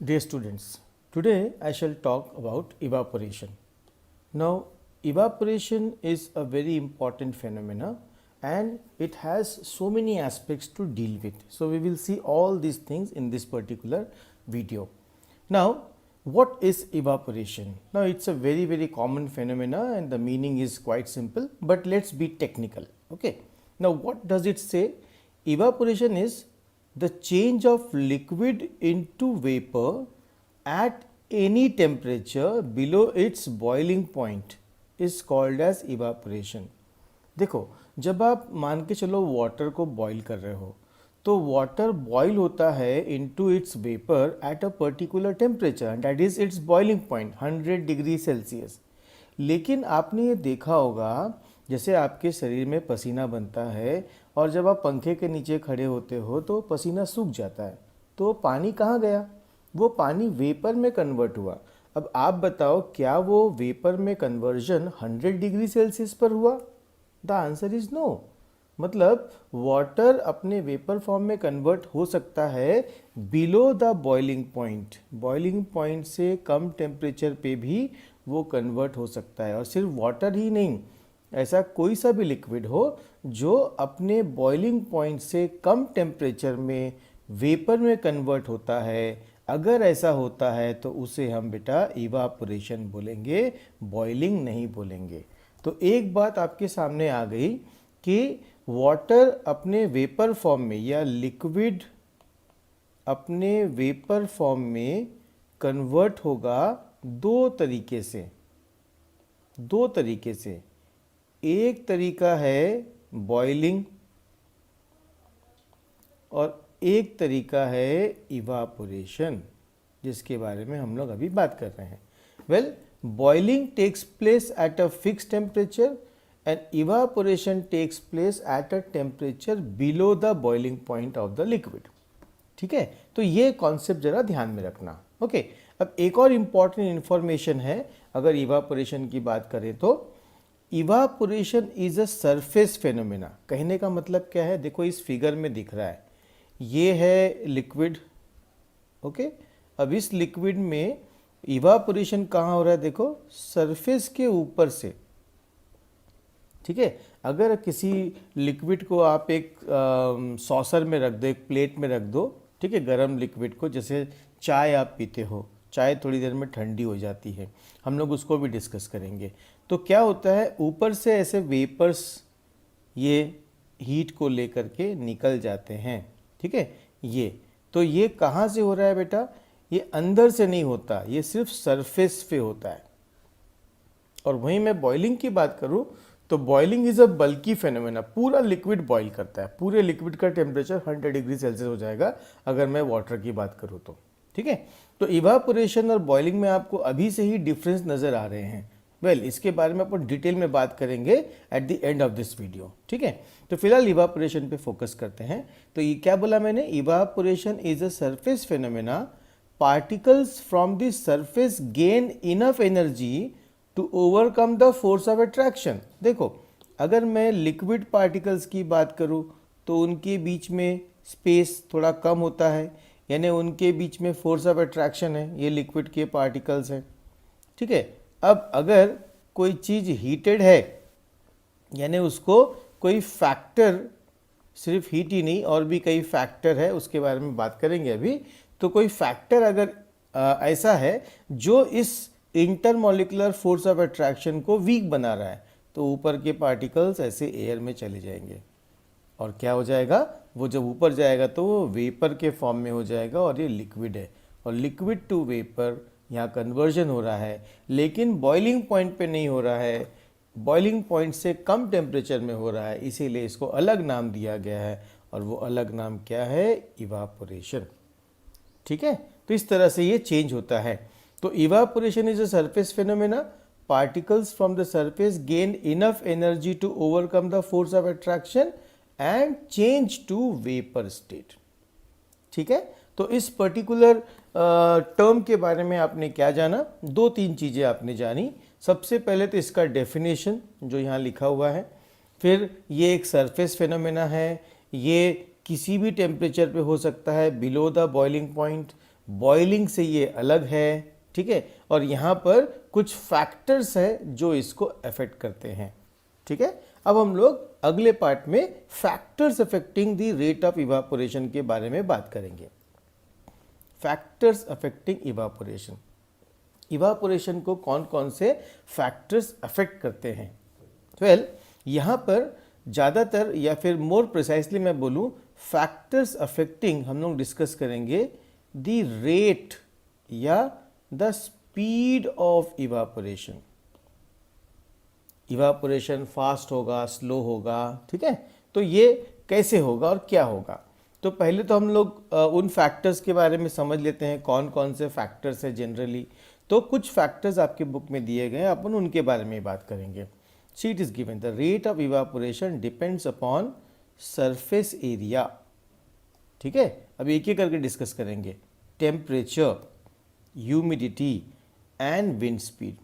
Dear students, today I shall talk about evaporation. Now, evaporation is a very important phenomena and it has so many aspects to deal with. So, we will see all these things in this particular video. Now, what is evaporation? Now, it's a very common phenomena and the meaning is quite simple, but let's be technical. Okay. Now, what does it say? Evaporation is the change of liquid into vapor at any temperature below its boiling point is called as evaporation. देखो, जब आप मान के चलो water को boil कर रहे हो तो वाटर बॉईल होता है into its vapour at a particular temperature, that is it's boiling point 100 degree Celsius. लेकिन आपने ये देखा होगा जैसे आपके शरीर में पसीना बनता है और जब आप पंखे के नीचे खड़े होते हो तो पसीना सूख जाता है, तो पानी कहाँ गया? वो पानी वेपर में कन्वर्ट हुआ. अब आप बताओ, क्या वो वेपर में कन्वर्जन 100 डिग्री सेल्सियस पर हुआ? The answer is no. मतलब वाटर अपने वेपर फॉर्म में कन्वर्ट हो सकता है below the boiling point. Boiling point से कम टेम्परेचर पे भी वो कन्वर्ट हो सकता है. और सिर्फ वाटर ही नहीं, ऐसा कोई सा भी लिक्विड हो जो अपने बॉइलिंग पॉइंट से कम टेम्परेचर में वेपर में कन्वर्ट होता है, अगर ऐसा होता है तो उसे हम बेटा इवापोरेशन बोलेंगे, बॉइलिंग नहीं बोलेंगे. तो एक बात आपके सामने आ गई कि वाटर अपने वेपर फॉर्म में या लिक्विड अपने वेपर फॉर्म में कन्वर्ट होगा दो तरीके से. एक तरीका है बॉइलिंग और एक तरीका है इवापोरेशन, जिसके बारे में हम लोग अभी बात कर रहे हैं. Well, boiling takes place at a fix temperature and evaporation takes place at a temperature below the boiling point of the liquid. ठीक है, तो ये कॉन्सेप्ट जरा ध्यान में रखना. ओके. अब एक और इम्पॉर्टेंट इंफॉर्मेशन है, अगर इवापोरेशन की बात करें तो evaporation is a surface phenomena. कहने का मतलब क्या है? देखो, इस फिगर में दिख रहा है, ये है लिक्विड. ओके. अब इस लिक्विड में इवापोरेशन कहाँ हो रहा है? देखो, सरफेस के ऊपर से. ठीक है. अगर किसी लिक्विड को आप एक सॉसर में रख दो, एक प्लेट में रख दो, ठीक है, गर्म लिक्विड को, जैसे चाय आप पीते हो, चाय थोड़ी देर में ठंडी हो जाती है, हम लोग उसको भी डिस्कस करेंगे. तो क्या होता है, ऊपर से ऐसे वेपर्स ये हीट को लेकर के निकल जाते हैं. ठीक है. ये ये कहाँ से हो रहा है बेटा? ये अंदर से नहीं होता, ये सिर्फ सरफेस पे होता है. और वहीं मैं बॉइलिंग की बात करूं तो boiling is a bulky phenomena. पूरा लिक्विड बॉईल करता है, पूरे लिक्विड का टेम्परेचर 100 डिग्री सेल्सियस हो जाएगा अगर मैं वाटर की बात करूं तो. ठीक है. तो इवापोरेशन और बॉइलिंग में आपको अभी से ही डिफरेंस नज़र आ रहे हैं. वेल, इसके बारे में अपन डिटेल में बात करेंगे at the end of this video. ठीक है. तो फिलहाल इवापोरेशन पे फोकस करते हैं. तो ये क्या बोला मैंने? Evaporation is a surface phenomena. Particles from the surface gain enough energy to overcome the force of attraction. देखो, अगर मैं लिक्विड पार्टिकल्स की बात करूं तो उनके बीच में स्पेस थोड़ा कम होता है, यानी उनके बीच में फोर्स ऑफ अट्रैक्शन है, ये लिक्विड के पार्टिकल्स हैं. ठीक है. अब अगर कोई चीज़ हीटेड है, यानी उसको कोई फैक्टर, सिर्फ हीट ही नहीं और भी कई फैक्टर है, उसके बारे में बात करेंगे अभी. तो कोई फैक्टर अगर ऐसा है जो इस इंटरमॉलिकुलर फोर्स ऑफ अट्रैक्शन को वीक बना रहा है, तो ऊपर के पार्टिकल्स ऐसे एयर में चले जाएंगे और क्या हो जाएगा? वो जब ऊपर जाएगा तो वो वेपर के फॉर्म में हो जाएगा और ये लिक्विड है. और लिक्विड टू वेपर यहाँ कन्वर्जन हो रहा है, लेकिन बॉइलिंग पॉइंट पे नहीं हो रहा है, बॉइलिंग पॉइंट से कम टेम्परेचर में हो रहा है, इसीलिए इसको अलग नाम दिया गया है. और वो अलग नाम क्या है? इवापोरेशन. ठीक है. तो इस तरह से ये चेंज होता है. तो evaporation is a surface phenomena. Particles from the surface gain enough energy to overcome the force of attraction and change to vapour state. ठीक है. तो इस पर्टिकुलर टर्म के बारे में आपने क्या जाना? दो तीन चीज़ें आपने जानी. सबसे पहले तो इसका डेफिनेशन जो यहाँ लिखा हुआ है, फिर ये एक सरफेस फेनोमेना है, ये किसी भी टेम्परेचर पे हो सकता है below the boiling point. Boiling से ये अलग है, ठीक है। और यहाँ पर कुछ फैक्टर्स हैं जो इसको अफेक्ट करते हैं, ठीक है। अब हम लोग अगले पार्ट में factors affecting the rate of evaporation के बारे में बात करेंगे। फैक्टर्स अफेक्टिंग इवापोरेशन, इवापोरेशन को कौन कौन से फैक्टर्स अफेक्ट करते हैं। वेल, यहाँ पर ज़्यादातर या फिर मोर प्रिसाइसली मैं बोलूँ, फैक्टर्स अफेक्टिंग हम लोग डिस्कस करेंगे द रेट या the speed of evaporation. Evaporation fast होगा, स्लो होगा, ठीक है। तो ये कैसे होगा और क्या होगा। तो पहले तो हम लोग उन फैक्टर्स के बारे में समझ लेते हैं, कौन कौन से फैक्टर्स हैं जनरली। तो कुछ फैक्टर्स आपके बुक में दिए गए हैं, अपन उनके बारे में बात करेंगे। See it is given the rate of evaporation depends upon surface area, ठीक है। अब एक एक करके डिस्कस करेंगे। Temperature, humidity and wind speed.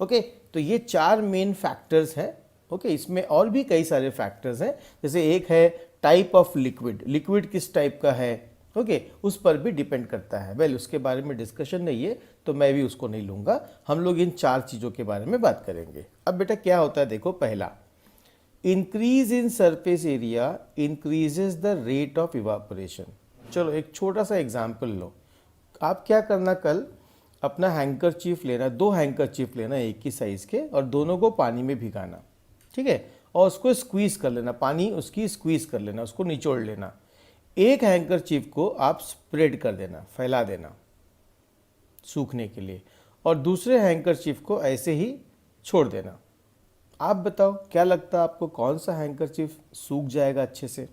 Okay, तो ये 4 मेन फैक्टर्स हैं। ओके, इसमें और भी कई सारे फैक्टर्स हैं, जैसे एक है टाइप ऑफ लिक्विड, लिक्विड किस टाइप का है, ओके, उस पर भी डिपेंड करता है। वेल, उसके बारे में डिस्कशन नहीं है तो मैं भी उसको नहीं लूँगा। हम लोग इन 4 चीज़ों के बारे में बात करेंगे। अब बेटा क्या होता है, देखो, पहला, increase in surface area increases the rate of evaporation. चलो एक छोटा सा एग्जाम्पल लो। आप क्या करना, कल अपना हैंकरचीफ लेना, 2 हैंकरचीफ लेना एक ही साइज़ के, और दोनों को पानी में भिगाना, ठीक है, और उसको स्क्वीज़ कर लेना, पानी उसकी स्क्वीज़ कर लेना, उसको निचोड़ लेना। एक हैंकरचीफ को आप स्प्रेड कर देना, फैला देना सूखने के लिए, और दूसरे हैंकरचीफ को ऐसे ही छोड़ देना। आप बताओ क्या लगता है आपको, कौन सा हैंकरचीफ सूख जाएगा अच्छे से?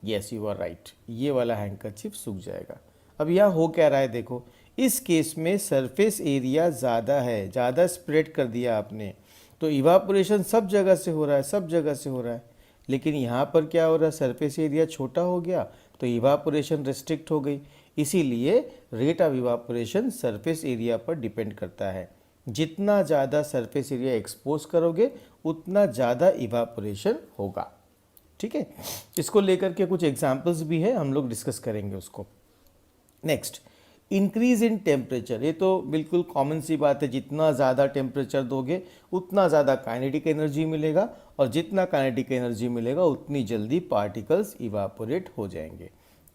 यस, यू आर राइट, ये वाला हैंकरचीफ सूख जाएगा। अब यहाँ हो क्या रहा है, देखो, इस केस में सरफेस एरिया ज़्यादा है, ज़्यादा स्प्रेड कर दिया आपने, तो इवापोरेशन सब जगह से हो रहा है, सब जगह से हो रहा है। लेकिन यहाँ पर क्या हो रहा है, सरफेस एरिया छोटा हो गया तो इवापोरेशन रिस्ट्रिक्ट हो गई। इसीलिए rate of evaporation surface area पर डिपेंड करता है। जितना ज़्यादा सरफेस एरिया एक्सपोज करोगे उतना ज़्यादा इवापोरेशन होगा, ठीक है। इसको लेकर के कुछ एग्जाम्पल्स भी है, हम लोग डिस्कस करेंगे उसको। Next, increase in temperature. ये तो बिल्कुल कॉमन सी बात है, जितना ज़्यादा टेम्परेचर दोगे उतना ज़्यादा काइनेटिक एनर्जी मिलेगा, और जितना काइनेटिक एनर्जी मिलेगा उतनी जल्दी पार्टिकल्स इवापोरेट हो जाएंगे।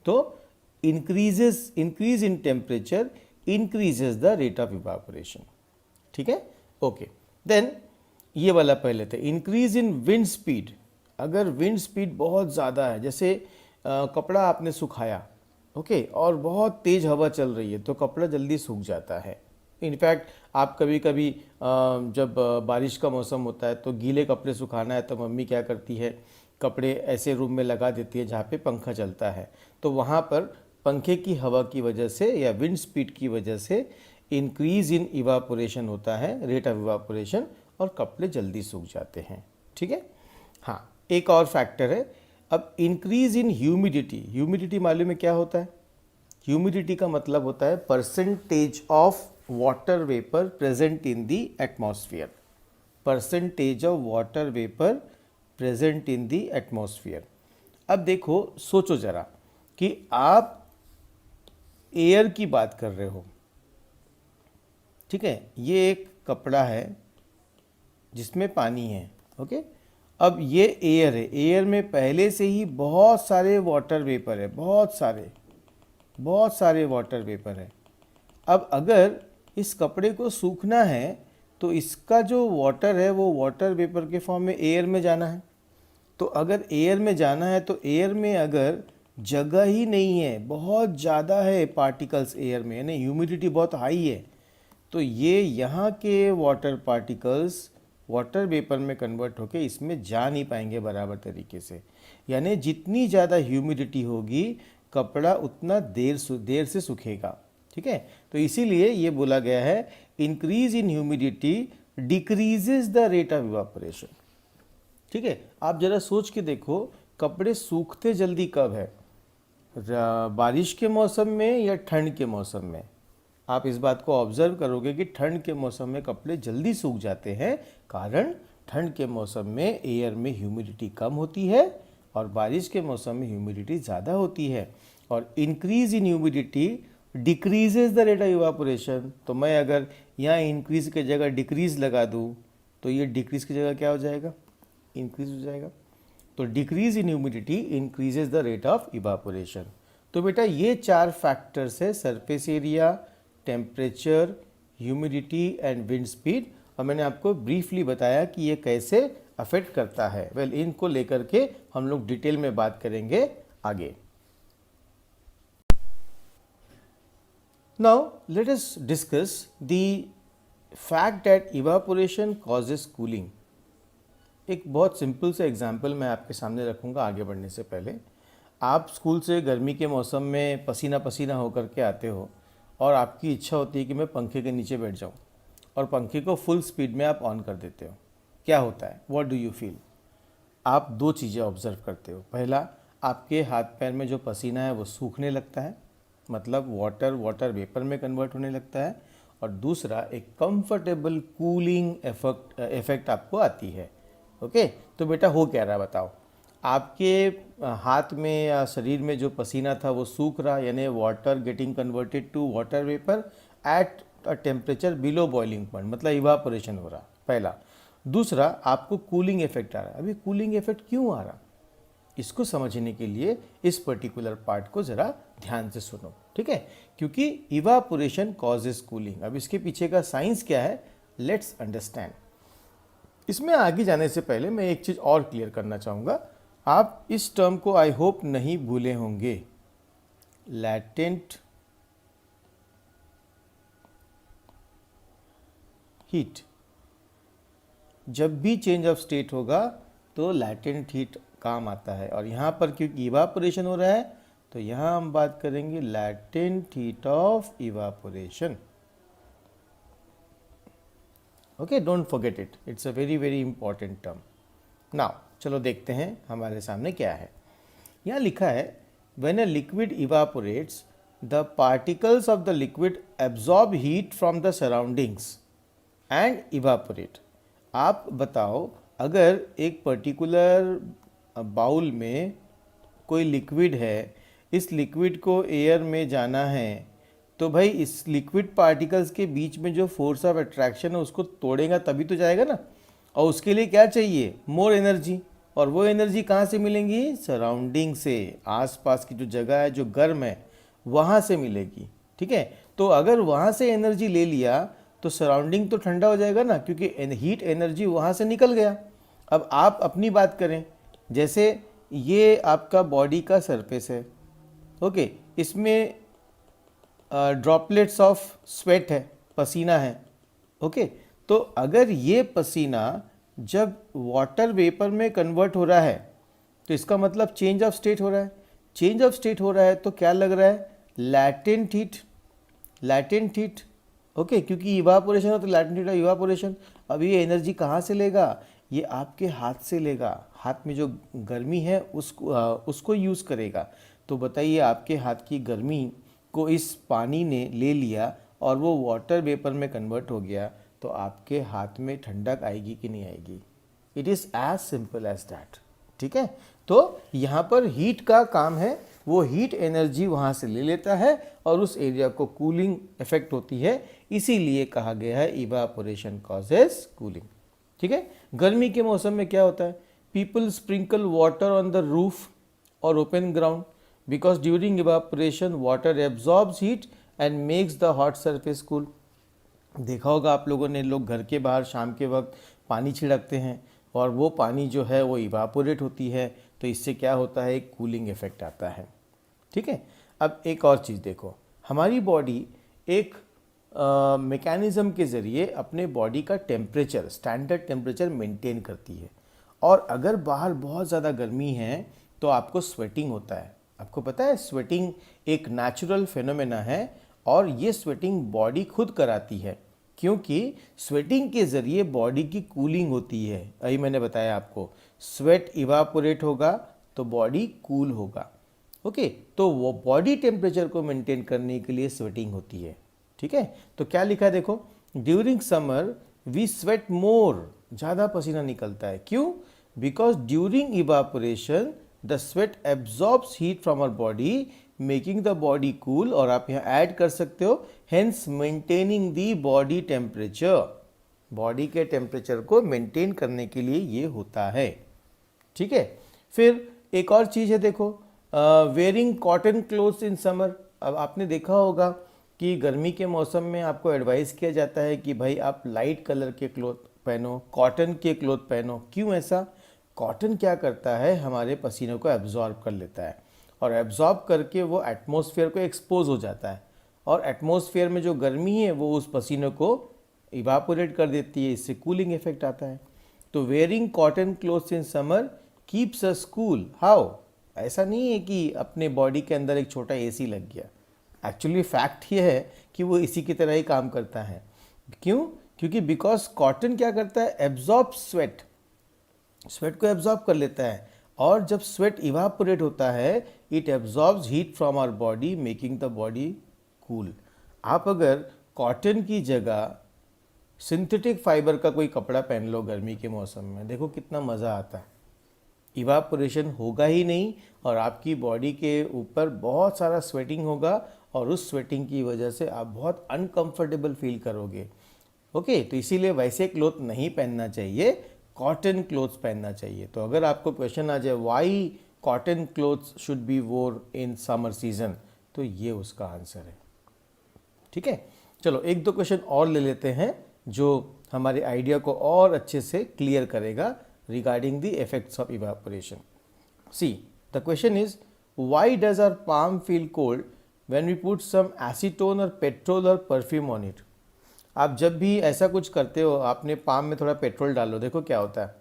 तो increase in temperature increases the rate of evaporation, ठीक है। ओके, देन ये वाला पहले थे, इंक्रीज इन विंड स्पीड। अगर विंड स्पीड बहुत ज़्यादा है, जैसे कपड़ा आपने सुखाया, ओके, और बहुत तेज़ हवा चल रही है, तो कपड़ा जल्दी सूख जाता है। इनफैक्ट आप कभी कभी जब बारिश का मौसम होता है तो गीले कपड़े सुखाना है तो मम्मी क्या करती है, कपड़े ऐसे रूम में लगा देती है जहाँ पे पंखा चलता है, तो वहाँ पर पंखे की हवा की वजह से या विंड स्पीड की वजह से इंक्रीज इन इवापोरेशन होता है, रेट ऑफ इवापोरेशन, और कपड़े जल्दी सूख जाते हैं, ठीक है। हाँ, एक और फैक्टर है। अब इंक्रीज इन ह्यूमिडिटी। ह्यूमिडिटी मालूम है क्या होता है? ह्यूमिडिटी का मतलब होता है percentage of water vapour present in the atmosphere. Percentage of water vapour present in the atmosphere. अब देखो, सोचो जरा कि आप एयर की बात कर रहे हो, ठीक है, ये एक कपड़ा है जिसमें पानी है, ओके। अब ये एयर है, एयर में पहले से ही बहुत सारे वाटर वेपर है, बहुत सारे वाटर वेपर है। अब अगर इस कपड़े को सूखना है तो इसका जो वाटर है वो वाटर वेपर के फॉर्म में एयर में जाना है। तो अगर एयर में जाना है तो एयर में अगर जगह ही नहीं है, बहुत ज़्यादा है पार्टिकल्स एयर में, यानी ह्यूमिडिटी बहुत हाई है, तो ये यहाँ के वाटर पार्टिकल्स वाटर वेपर में कन्वर्ट होके इसमें जा नहीं पाएंगे बराबर तरीके से। यानी जितनी ज़्यादा ह्यूमिडिटी होगी कपड़ा उतना देर से सूखेगा, ठीक है। तो इसीलिए ये बोला गया है increase in humidity decreases the rate of evaporation, ठीक है। आप जरा सोच के देखो, कपड़े सूखते जल्दी कब है, बारिश के मौसम में या ठंड के मौसम में? आप इस बात को ऑब्जर्व करोगे कि ठंड के मौसम में कपड़े जल्दी सूख जाते हैं, कारण ठंड के मौसम में एयर में ह्यूमिडिटी कम होती है और बारिश के मौसम में ह्यूमिडिटी ज़्यादा होती है। और increase in humidity decreases the rate of evaporation. तो मैं अगर यहाँ इंक्रीज की जगह डिक्रीज लगा दूँ तो ये डिक्रीज की जगह क्या हो जाएगा, इंक्रीज हो जाएगा। तो decrease in humidity increases the rate of evaporation. तो बेटा ये 4 फैक्टर्स है, surface area, temperature, humidity and wind speed, और मैंने आपको ब्रीफली बताया कि ये कैसे अफेक्ट करता है। वेल, इनको लेकर के हम लोग डिटेल में बात करेंगे आगे। Now let us discuss the fact that evaporation causes cooling. एक बहुत सिंपल सा एग्जाम्पल मैं आपके सामने रखूँगा आगे बढ़ने से पहले। आप स्कूल से गर्मी के मौसम में पसीना पसीना होकर के आते हो और आपकी इच्छा होती है कि मैं पंखे के नीचे बैठ जाऊँ, और पंखे को फुल स्पीड में आप ऑन कर देते हो। क्या होता है, व्हाट डू यू फील? आप 2 चीज़ें ऑब्जर्व करते हो। पहला, आपके हाथ पैर में जो पसीना है वो सूखने लगता है, मतलब वाटर वेपर में कन्वर्ट होने लगता है, और दूसरा एक कंफर्टेबल कूलिंग इफेक्ट आपको आती है। ओके, तो बेटा हो क्या रहा है बताओ। आपके हाथ में या शरीर में जो पसीना था वो सूख रहा, यानी water getting converted to water vapour at a temperature below boiling point, मतलब इवापोरेशन हो रहा, पहला। दूसरा, आपको कूलिंग इफेक्ट आ रहा है। अभी कूलिंग इफेक्ट क्यों आ रहा, इसको समझने के लिए इस पर्टिकुलर पार्ट को ज़रा ध्यान से सुनो, ठीक है, क्योंकि इवापोरेशन कॉजेस कूलिंग। अब इसके पीछे का साइंस क्या है, लेट्स अंडरस्टैंड। इसमें आगे जाने से पहले मैं एक चीज़ और क्लियर करना चाहूँगा। आप इस टर्म को आई होप नहीं भूले होंगे, लैटेंट हीट। जब भी चेंज ऑफ स्टेट होगा तो लैटेंट हीट काम आता है, और यहाँ पर क्योंकि इवापोरेशन हो रहा है तो यहाँ हम बात करेंगे latent heat of evaporation. Okay, don't forget it, it's a very very important term. Now चलो देखते हैं हमारे सामने क्या है। यहाँ लिखा है when a liquid evaporates the particles of the liquid absorb heat from the surroundings and evaporate. आप बताओ, अगर एक पर्टिकुलर बाउल में कोई लिक्विड है, इस लिक्विड को एयर में जाना है, तो भाई इस लिक्विड पार्टिकल्स के बीच में जो फोर्स ऑफ अट्रैक्शन है उसको तोड़ेगा तभी तो जाएगा ना। और उसके लिए क्या चाहिए, मोर एनर्जी, और वो एनर्जी कहाँ से मिलेंगी, सराउंडिंग से, आसपास की जो जगह है जो गर्म है वहाँ से मिलेगी, ठीक है। तो अगर वहाँ से एनर्जी ले लिया तो सराउंडिंग तो ठंडा हो जाएगा ना, क्योंकि हीट एनर्जी वहाँ से निकल गया। अब आप अपनी बात करें, जैसे ये आपका बॉडी का सरफेस है, ओके, इसमें ड्रॉपलेट्स ऑफ स्वेट है, पसीना है, ओके। तो अगर ये पसीना जब वाटर वेपर में कन्वर्ट हो रहा है तो इसका मतलब चेंज ऑफ स्टेट हो रहा है। चेंज ऑफ स्टेट हो रहा है तो क्या लग रहा है, latent heat, latent heat, okay, क्योंकि इवापोरेशन हो तो लैटेंट हीट और इवापोरेशन। अब ये एनर्जी कहाँ से लेगा, ये आपके हाथ से लेगा, हाथ में जो गर्मी है उसको यूज़ करेगा। तो बताइए, आपके हाथ की गर्मी को इस पानी ने ले लिया और वो वाटर वेपर में कन्वर्ट हो गया, तो आपके हाथ में ठंडक आएगी कि नहीं आएगी। It is as simple as that, ठीक है। तो यहाँ पर हीट का काम है, वो हीट एनर्जी वहाँ से ले लेता है और उस एरिया को कूलिंग इफेक्ट होती है, इसीलिए कहा गया है इवापोरेशन कॉजेस कूलिंग, ठीक है। गर्मी के मौसम में क्या होता है, people sprinkle water on the roof और open ground because during evaporation water absorbs heat and makes the hot surface cool. देखा होगा आप लोगों ने, लोग घर के बाहर शाम के वक्त पानी छिड़कते हैं और वो पानी जो है वो इवापोरेट होती है, तो इससे क्या होता है, एक कूलिंग इफेक्ट आता है, ठीक है। अब एक और चीज़ देखो, हमारी बॉडी एक मैकेनिज़्म के ज़रिए अपने बॉडी का टेम्परेचर, स्टैंडर्ड टेम्परेचर मेंटेन करती है, और अगर बाहर बहुत ज़्यादा गर्मी है तो आपको स्वेटिंग होता है। आपको पता है स्वेटिंग एक नेचुरल फिनोमेना है, और ये स्वेटिंग बॉडी खुद कराती है, क्योंकि स्वेटिंग के ज़रिए बॉडी की कूलिंग होती है। अभी मैंने बताया आपको, स्वेट इवापोरेट होगा तो बॉडी कूल होगा, ओके। तो वो बॉडी टेम्परेचर को मेंटेन करने के लिए स्वेटिंग होती है, ठीक है। तो क्या लिखा है देखो, during summer we sweat more, ज़्यादा पसीना निकलता है, क्यों, because during evaporation the sweat absorbs heat from our body making the body cool, और आप यहाँ ऐड कर सकते हो hence maintaining the body temperature, body के टेम्परेचर को मेंटेन करने के लिए ये होता है। ठीक है, फिर एक और चीज़ है देखो, wearing cotton clothes in summer. अब आपने देखा होगा कि गर्मी के मौसम में आपको एडवाइस किया जाता है कि भाई आप लाइट कलर के क्लोथ पहनो, कॉटन के क्लोथ पहनो। क्यों ऐसा? कॉटन क्या करता है, हमारे पसीनों को एब्जॉर्ब कर लेता है, और एब्जॉर्ब करके वो एटमॉस्फेयर को एक्सपोज हो जाता है, और एटमॉस्फेयर में जो गर्मी है वो उस पसीनों को इवापोरेट कर देती है, इससे कूलिंग इफेक्ट आता है। तो wearing cotton clothes in summer keeps us cool. How? ऐसा नहीं है कि अपने बॉडी के अंदर एक छोटा एसी लग गया, एक्चुअली फैक्ट ये है कि वो इसी की तरह ही काम करता है। क्यों? क्योंकि बिकॉज कॉटन क्या करता है, एब्जॉर्ब स्वेट, स्वेट को एब्जॉर्ब कर लेता है, और जब स्वेट इवापोरेट होता है it absorbs heat from our body making the body cool. आप अगर कॉटन की जगह सिंथेटिक फाइबर का कोई कपड़ा पहन लो गर्मी के मौसम में, देखो कितना मज़ा आता है, इवापोरेशन होगा ही नहीं, और आपकी बॉडी के ऊपर बहुत सारा स्वेटिंग होगा, और उस स्वेटिंग की वजह से आप बहुत अनकंफर्टेबल फील करोगे। ओके, तो इसीलिए वैसे क्लोथ नहीं पहनना चाहिए, कॉटन क्लोथ्स पहनना चाहिए। तो अगर आपको क्वेश्चन आ जाए why cotton clothes should be वोर इन समर सीजन, तो ये उसका आंसर है। ठीक है, चलो एक दो क्वेश्चन और ले लेते हैं जो हमारे आइडिया को और अच्छे से क्लियर करेगा regarding the effects of evaporation. See, the question is, why does our palm feel cold when we put some acetone or petrol or perfume on it? आप जब भी ऐसा कुछ करते हो, आपने पाम में थोड़ा पेट्रोल डालो, देखो क्या होता है।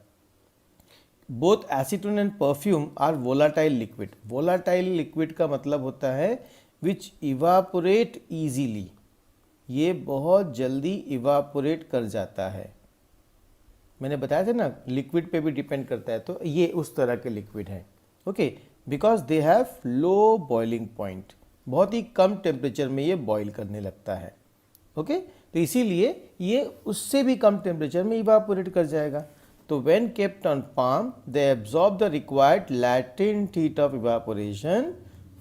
Both acetone and perfume are volatile liquid. Volatile liquid का मतलब होता है विच इवापोरेट ईजीली, ये बहुत जल्दी इवापोरेट कर जाता है। मैंने बताया था ना, लिक्विड पे भी डिपेंड करता है, तो ये उस तरह के लिक्विड हैं। Okay, because they have low boiling point, बहुत ही कम टेम्परेचर में ये बॉईल करने लगता है। ओके, तो इसीलिए ये उससे भी कम टेम्परेचर में इवापोरेट कर जाएगा। तो when kept on palm they absorb the required latent heat of evaporation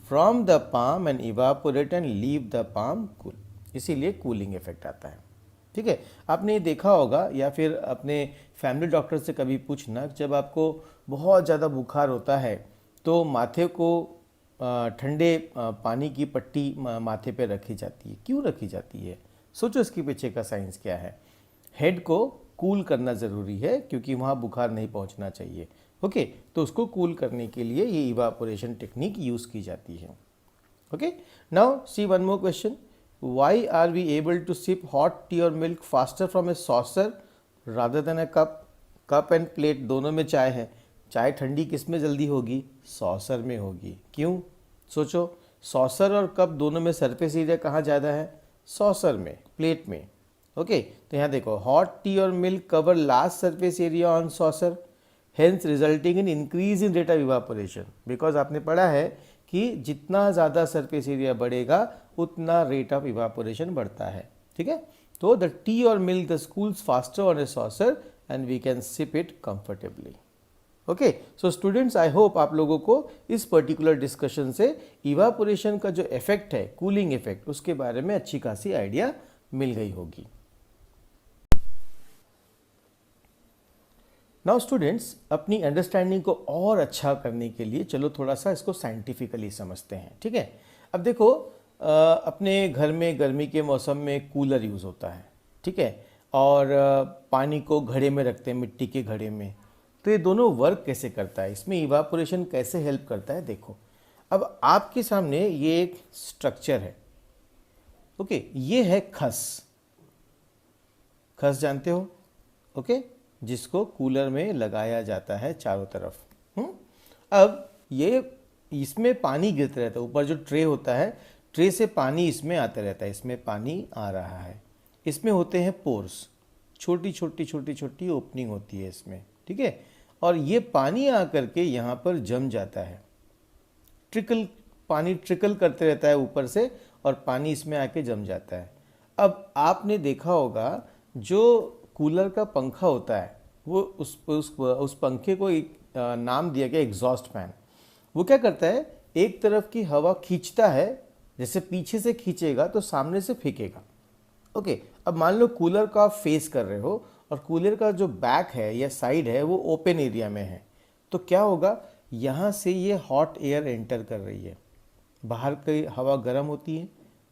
from the palm and evaporate and leave the palm cool, इसीलिए कूलिंग इफेक्ट आता है। ठीक है, आपने ये देखा होगा या फिर अपने फैमिली डॉक्टर से कभी पूछना, जब आपको बहुत ज़्यादा बुखार होता है तो माथे को ठंडे पानी की पट्टी माथे पे रखी जाती है। क्यों रखी जाती है? सोचो इसके पीछे का साइंस क्या है। हेड को कूल करना ज़रूरी है क्योंकि वहाँ बुखार नहीं पहुँचना चाहिए। ओके, तो उसको कूल करने के लिए ये इवापोरेशन टेक्निक यूज़ की जाती है। Okay, now see one more question, why are we able to sip hot tea or milk faster from a saucer rather than a cup? Cup end plate दोनों में चाय है, चाय ठंडी किस में जल्दी होगी? सॉसर में होगी। क्यों? सोचो, सॉसर और कप दोनों में सरफेस एरिया कहाँ ज़्यादा है? सॉसर में, प्लेट में। ओके, तो यहाँ देखो, हॉट टी और milk cover large surface area on saucer, hence resulting in increase in rate of evaporation. Because आपने पढ़ा है कि जितना ज़्यादा सरफेस एरिया बढ़ेगा उतना रेट ऑफ इवापोरेशन बढ़ता है। ठीक है, तो द टी और milk the cools faster on a saucer and we can sip it comfortably. Okay, so students, I hope आप लोगों को इस पर्टिकुलर डिस्कशन से इवापोरेशन का जो इफेक्ट है, कूलिंग इफेक्ट, उसके बारे में अच्छी खासी आइडिया मिल गई होगी। नाउ स्टूडेंट्स, अपनी अंडरस्टैंडिंग को और अच्छा करने के लिए चलो थोड़ा सा इसको साइंटिफिकली समझते हैं। ठीक है, अब देखो, अपने घर में गर्मी के मौसम में कूलर यूज़ होता है। ठीक है, और पानी को घड़े में रखते हैं, मिट्टी के घड़े में। तो ये दोनों वर्क कैसे करता है, इसमें इवापोरेशन कैसे हेल्प करता है? देखो, अब आपके सामने ये एक स्ट्रक्चर है। ओके, ये है खस। खस जानते हो? ओके, जिसको कूलर में लगाया जाता है चारों तरफ। अब ये इसमें पानी गिरता रहता है, ऊपर जो ट्रे होता है, ट्रे से पानी इसमें आता रहता है, इसमें पानी आ रहा है। इसमें होते हैं पोर्स, छोटी छोटी छोटी छोटी ओपनिंग होती है इसमें। ठीक है, और ये पानी आकर के यहाँ पर जम जाता है, पानी ट्रिकल करते रहता है ऊपर से, और पानी इसमें आके जम जाता है। अब आपने देखा होगा जो कूलर का पंखा होता है, वो उस पंखे को एक नाम दिया गया एग्जॉस्ट फैन। वो क्या करता है, एक तरफ की हवा खींचता है, जैसे पीछे से खींचेगा तो सामने से फेंकेगा। ओके, अब मान लो कूलर को आप फेस कर रहे हो और कूलर का जो बैक है या साइड है वो ओपन एरिया में है, तो क्या होगा, यहाँ से ये हॉट एयर एंटर कर रही है, बाहर की हवा गर्म होती है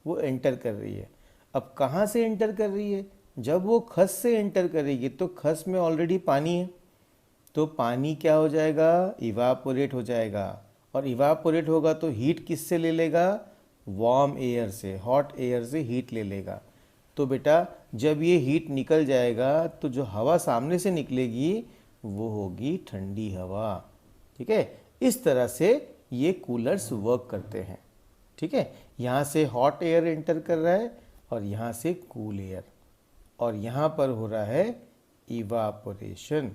वो एंटर कर रही है। अब कहाँ से एंटर कर रही है, जब वो खस से एंटर करेगी तो खस में ऑलरेडी पानी है, तो पानी क्या हो जाएगा, इवापोरेट हो जाएगा। और इवापोरेट होगा तो हीट किससे ले लेगा, वार्म एयर से, हॉट एयर से हीट ले लेगा। तो बेटा जब ये हीट निकल जाएगा तो जो हवा सामने से निकलेगी वो होगी ठंडी हवा। ठीक है, इस तरह से ये कूलर्स वर्क करते हैं। ठीक है, यहाँ से हॉट एयर एंटर कर रहा है और यहाँ से कूल एयर, और यहाँ पर हो रहा है इवापोरेशन।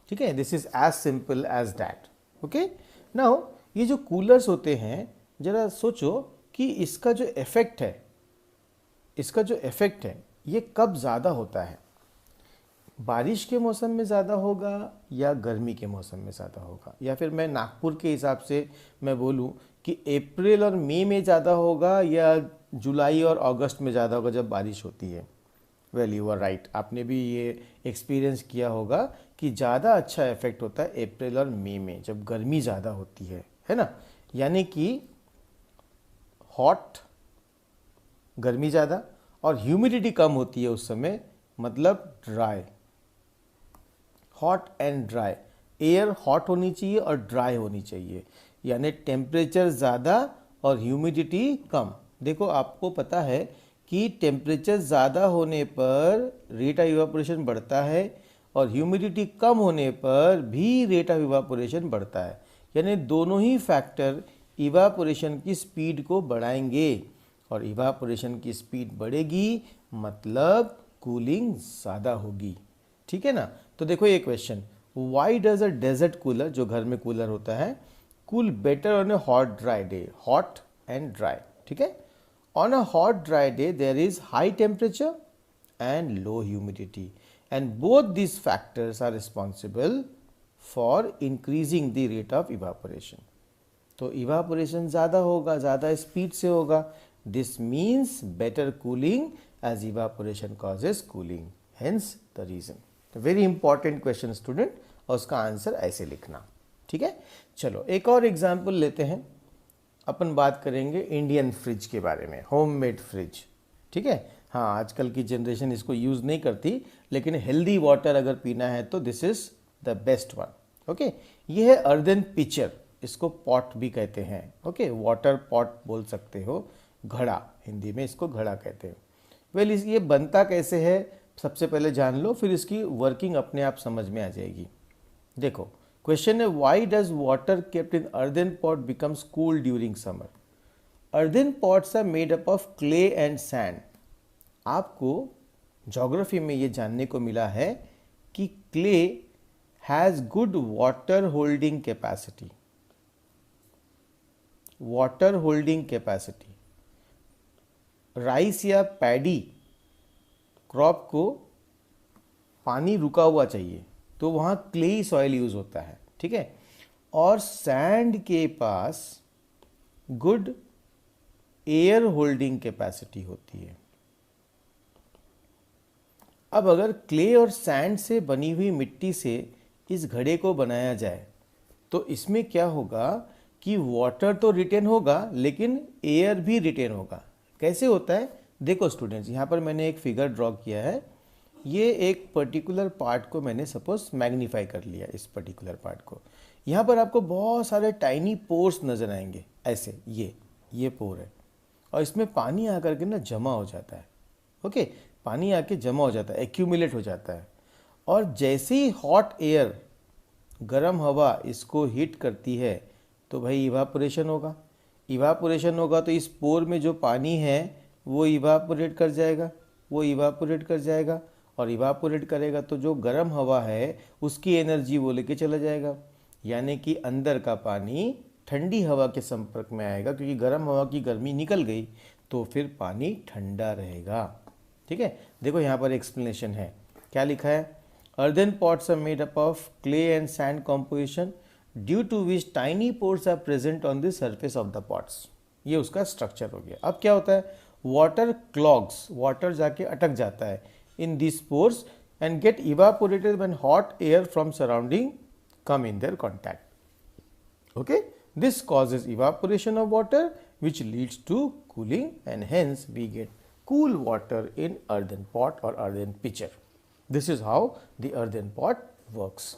ठीक है, this is as simple as that. Okay, now ये जो कूलर्स होते हैं, जरा सोचो कि इसका जो इफेक्ट है ये कब ज़्यादा होता है, बारिश के मौसम में ज़्यादा होगा या गर्मी के मौसम में ज़्यादा होगा, या फिर मैं नागपुर के हिसाब से मैं बोलूँ कि अप्रैल और मई में ज़्यादा होगा या जुलाई और अगस्त में ज़्यादा होगा जब बारिश होती है। वेल यू आर राइट, आपने भी ये एक्सपीरियंस किया होगा कि ज़्यादा अच्छा इफेक्ट होता है अप्रैल और मई में जब गर्मी ज़्यादा होती है ना। यानी कि हॉट गर्मी ज़्यादा और ह्यूमिडिटी कम होती है उस समय, मतलब dry, hot and dry. Air hot होनी चाहिए और ड्राई होनी चाहिए, यानी टेम्परेचर ज़्यादा और ह्यूमिडिटी कम। देखो आपको पता है कि टेम्परेचर ज़्यादा होने पर रेट ऑफ इवापोरेशन बढ़ता है और ह्यूमिडिटी कम होने पर भी रेट ऑफ इवापोरेशन बढ़ता है, यानी दोनों ही फैक्टर इवापोरेशन की स्पीड को बढ़ाएंगे, और इवापोरेशन की स्पीड बढ़ेगी मतलब कूलिंग ज़्यादा होगी। ठीक है ना। तो देखो ये question, why does a desert cooler, जो घर में कूलर होता है, cool better on a hot dry day, hot and dry. ठीक है, on a hot dry day there is high temperature and low humidity, and both these factors are responsible for increasing the rate of evaporation. तो evaporation ज़्यादा होगा, ज़्यादा speed से होगा, this means better cooling as evaporation causes cooling, hence the reason. Very important question student, और उसका answer ऐसे लिखना। ठीक है, चलो एक और एग्जाम्पल लेते हैं। अपन बात करेंगे इंडियन फ्रिज के बारे में, होममेड फ्रिज। ठीक है, हाँ आजकल की जनरेशन इसको यूज़ नहीं करती, लेकिन हेल्दी वाटर अगर पीना है तो this is the best one. Okay, ये है अर्दन पिचर, इसको पॉट भी कहते हैं। ओके, वाटर पॉट बोल सकते हो, घड़ा, हिंदी में इसको घड़ा कहते हैं। वेल ये बनता कैसे है सबसे पहले जान लो, फिर इसकी वर्किंग अपने आप समझ में आ जाएगी। देखो क्वेश्चन है, why does water kept in earthen pot becomes cool during summer. Earthen pots are made up of clay and sand. आपको ज्योग्राफी में ये जानने को मिला है कि clay has good water holding capacity, water holding capacity. Rice या paddy crop को पानी रुका हुआ चाहिए तो वहाँ क्लेई सॉइल यूज़ होता है। ठीक है, और सैंड के पास गुड एयर होल्डिंग कैपेसिटी होती है। अब अगर क्ले और सैंड से बनी हुई मिट्टी से इस घड़े को बनाया जाए तो इसमें क्या होगा कि वाटर तो रिटेन होगा लेकिन एयर भी रिटेन होगा। कैसे होता है, देखो स्टूडेंट्स, यहाँ पर मैंने एक फिगर ड्रॉ किया है। ये एक पर्टिकुलर पार्ट को मैंने सपोज मैग्नीफाई कर लिया, इस पर्टिकुलर पार्ट को। यहाँ पर आपको बहुत सारे टाइनी पोर्स नज़र आएंगे, ऐसे ये पोर है, और इसमें पानी आकर के ना जमा हो जाता है। ओके, पानी आके जमा हो जाता है, एक्यूमुलेट हो जाता है, और जैसे ही हॉट एयर, गर्म हवा इसको हीट करती है तो भाई इवापोरेशन होगा। इवापोरेशन होगा तो इस पोर में जो पानी है वो इवापोरेट कर जाएगा, वो इवापोरेट कर जाएगा, और इवापोरेट करेगा तो जो गर्म हवा है उसकी एनर्जी वो लेके चला जाएगा, यानी कि अंदर का पानी ठंडी हवा के संपर्क में आएगा, क्योंकि गर्म हवा की गर्मी निकल गई तो फिर पानी ठंडा रहेगा। ठीक है, देखो यहाँ पर एक्सप्लेनेशन है, क्या लिखा है, earthen pots are made up of clay and sand composition due to which tiny pores are present on the surface of the pots. ये उसका स्ट्रक्चर हो गया। अब क्या होता है, वाटर क्लॉग्स, वाटर जाके अटक जाता है in this pores and get evaporated when hot air from surrounding come in their contact. Okay, this causes evaporation of water which leads to cooling, and hence we get cool water in earthen pot or earthen pitcher. This is how the earthen pot works.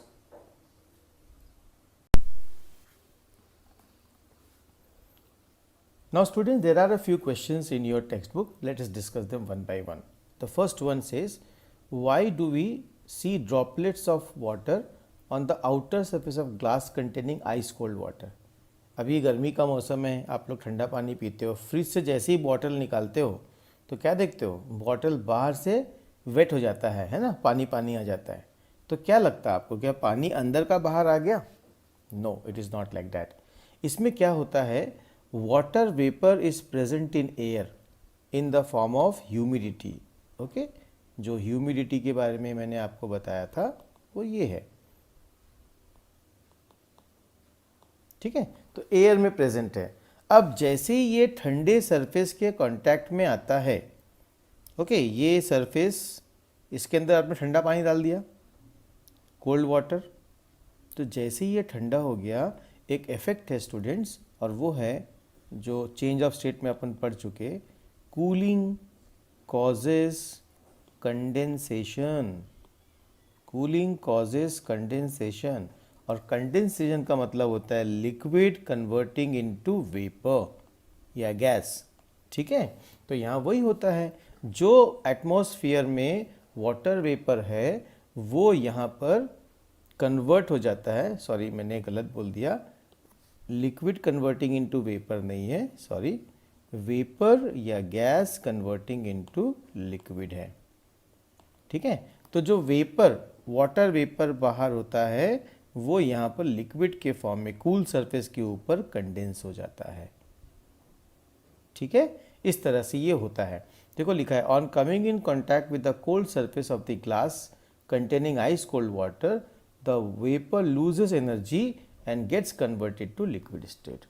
Now students, there are a few questions in your textbook. Let us discuss them one by one. The first one says, why do we see droplets of water on the outer surface of glass containing ice cold water? अभी गर्मी का मौसम है, आप लोग ठंडा पानी पीते हो, फ्रिज से जैसे ही बॉटल निकालते हो तो क्या देखते हो, बॉटल बाहर से वेट हो जाता है ना, पानी पानी आ जाता है। तो क्या लगता है आपको, क्या पानी अंदर का बाहर आ गया? No, it is not like that. इसमें क्या होता है, water vapour is present in air in the form of humidity. Okay, जो ह्यूमिडिटी के बारे में मैंने आपको बताया था वो ये है, ठीक है। तो एयर में प्रेजेंट है। अब जैसे ही ये ठंडे सरफेस के कांटेक्ट में आता है, ओके, ये सरफेस, इसके अंदर आपने ठंडा पानी डाल दिया, कोल्ड वाटर, तो जैसे ही ये ठंडा हो गया, एक इफेक्ट है स्टूडेंट्स, और वो है जो चेंज ऑफ स्टेट में अपन पढ़ चुके, cooling causes condensation. Cooling causes condensation, और कंडेंसेशन का मतलब होता है लिक्विड कन्वर्टिंग इनटू वेपर या गैस, ठीक है। तो यहाँ वही होता है, जो एटमॉस्फेयर में वाटर वेपर है वो यहाँ पर कन्वर्ट हो जाता है, सॉरी मैंने गलत बोल दिया, लिक्विड कन्वर्टिंग इनटू वेपर नहीं है, सॉरी, वेपर या गैस कन्वर्टिंग इनटू लिक्विड है, ठीक है। तो जो वेपर, वाटर वेपर बाहर होता है वो यहाँ पर लिक्विड के फॉर्म में कूल सरफेस के ऊपर कंडेंस हो जाता है, ठीक है। इस तरह से ये होता है। देखो लिखा है, on coming in contact with the cold surface of the glass containing ice cold water, the vapour loses energy and gets converted to liquid state,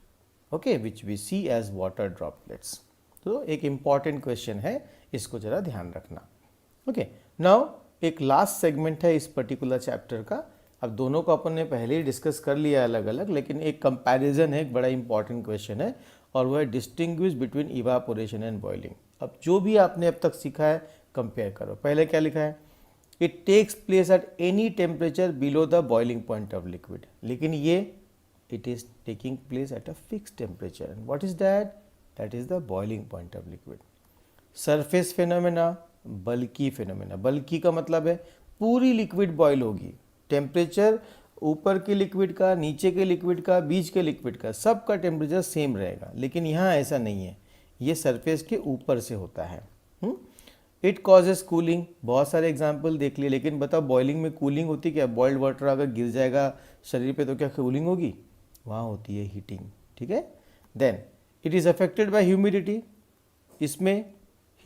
okay, which we see as water droplets. तो एक important question है, इसको जरा ध्यान रखना। Okay, now एक last segment है इस पर्टिकुलर चैप्टर का। अब दोनों को अपन ने पहले ही डिस्कस कर लिया अलग अलग, लेकिन एक कंपैरिजन है, एक बड़ा इंपॉर्टेंट क्वेश्चन है, और वह है distinguish between evaporation and boiling. अब जो भी आपने अब तक सीखा है कंपेयर करो। पहले क्या लिखा है, it takes place at any temperature below the boiling point of liquid, लेकिन ये it is taking place at a fix temperature, and what is that, that is the boiling point of liquid. Surface phenomena, bulky phenomena, bulky का मतलब है पूरी liquid boil होगी, temperature ऊपर के liquid का, नीचे के लिक्विड का, बीच के लिक्विड का, सब का टेम्परेचर सेम रहेगा, लेकिन यहाँ ऐसा नहीं है, ये सरफेस के ऊपर से होता है। इट कॉजेज कूलिंग, बहुत सारे एग्जाम्पल देख लिए, लेकिन बताओ बॉइलिंग में कूलिंग होती क्या? बॉइल्ड वाटर अगर गिर जाएगा शरीर पे तो क्या कूलिंग होगी? वहाँ होती है हीटिंग, ठीक है। Then it is affected by humidity, इसमें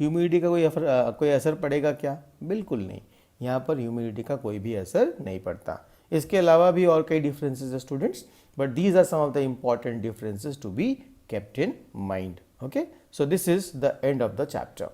ह्यूमिडिटी का कोई असर पड़ेगा क्या? बिल्कुल नहीं, यहाँ पर ह्यूमिडिटी का कोई भी असर नहीं पड़ता। इसके अलावा भी और कई डिफरेंसेस है students, but these are some of the important differences to be kept in mind. Okay, so this is the end of the chapter.